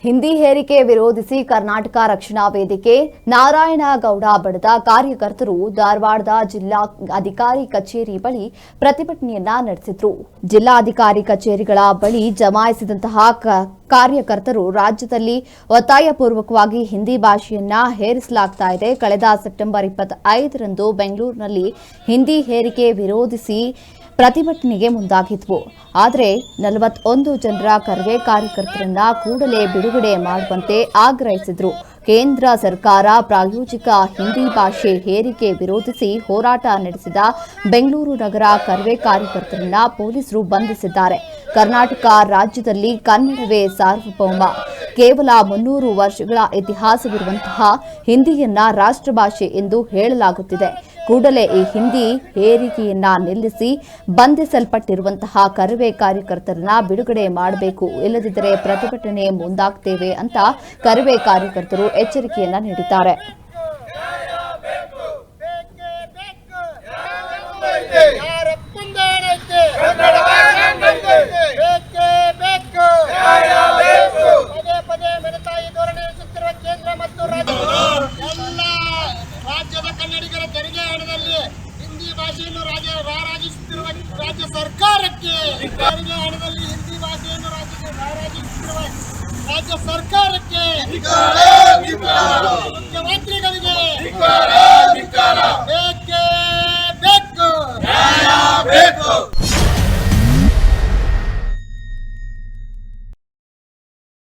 ಹಿಂದಿ ಹೇರಿಕೆ ವಿರೋಧಿಸಿ ಕರ್ನಾಟಕ ರಕ್ಷಣಾ ವೇದಿಕೆ ನಾರಾಯಣಗೌಡ ಬಣದ ಕಾರ್ಯಕರ್ತರು ಧಾರವಾಡದ ಜಿಲ್ಲಾ ಅಧಿಕಾರಿ ಕಚೇರಿ ಬಳಿ ಪ್ರತಿಭಟನೆಯನ್ನ ನಡೆಸಿದರು. ಜಿಲ್ಲಾಧಿಕಾರಿ ಕಚೇರಿಗಳ ಬಳಿ ಜಮಾಯಿಸಿದಂತಹ ಕಾರ್ಯಕರ್ತರು ರಾಜ್ಯದಲ್ಲಿ ಒತ್ತಾಯಪೂರ್ವಕವಾಗಿ ಹಿಂದಿ ಭಾಷೆಯನ್ನ ಹೇರಿಸಲಾಗ್ತಾ ಇದೆ. ಕಳೆದ ಸೆಪ್ಟೆಂಬರ್ 25ರಂದು ಬೆಂಗಳೂರಿನಲ್ಲಿ ಹಿಂದಿ ಹೇರಿಕೆ ವಿರೋಧಿಸಿ ಪ್ರತಿಭಟನೆಗೆ ಮುಂದಾಗಿದ್ವು. ಆದರೆ 41 ಜನರ ಕರವೇ ಕಾರ್ಯಕರ್ತರನ್ನ ಕೂಡಲೇ ಬಿಡುಗಡೆ ಮಾಡುವಂತೆ ಆಗ್ರಹಿಸಿದ್ರು. ಕೇಂದ್ರ ಸರ್ಕಾರ ಪ್ರಾಯೋಜಿಕ ಹಿಂದಿ ಭಾಷೆ ಹೇರಿಕೆ ವಿರೋಧಿಸಿ ಹೋರಾಟ ನಡೆಸಿದ ಬೆಂಗಳೂರು ನಗರ ಕರವೇ ಕಾರ್ಯಕರ್ತರನ್ನ ಪೊಲೀಸರು ಬಂಧಿಸಿದ್ದಾರೆ. ಕರ್ನಾಟಕ ರಾಜ್ಯದಲ್ಲಿ ಕನ್ನಡವೇ ಸಾರ್ವಭೌಮ. ಕೇವಲ 300 ವರ್ಷಗಳ ಇತಿಹಾಸವಿರುವಂತಹ ಹಿಂದಿಯನ್ನ ರಾಷ್ಟ್ರಭಾಷೆ ಎಂದು ಹೇಳಲಾಗುತ್ತಿದೆ. ಕೂಡಲೇ ಈ ಹಿಂದಿ ಹೇರಿಕೆಯನ್ನ ನಿಲ್ಲಿಸಿ ಬಂಧಿಸಲ್ಪಟ್ಟಿರುವಂತಹ ಕರವೇ ಕಾರ್ಯಕರ್ತರನ್ನ ಬಿಡುಗಡೆ ಮಾಡಬೇಕು, ಇಲ್ಲದಿದ್ದರೆ ಪ್ರತಿಭಟನೆ ಮುಂದಾಗ್ತೇವೆ ಅಂತ ಕರವೇ ಕಾರ್ಯಕರ್ತರು ಎಚ್ಚರಿಕೆಯನ್ನ ನೀಡಿದ್ದಾರೆ. ರಾಜ್ಯದ ಕನ್ನಡಿಗರ ತೆರಿಗೆ ಹಣದಲ್ಲಿ ಹಿಂದಿ ಭಾಷೆಯನ್ನು ರಾರಾಜಿಸುತ್ತಿರುವ ರಾಜ್ಯ ಸರ್ಕಾರಕ್ಕೆ, ತೆರಿಗೆ ಹಣದಲ್ಲಿ ಹಿಂದಿ ಭಾಷೆಯನ್ನು ರಾರಾಜಿಸುತ್ತಿರುವ ರಾಜ್ಯ ಸರ್ಕಾರಕ್ಕೆ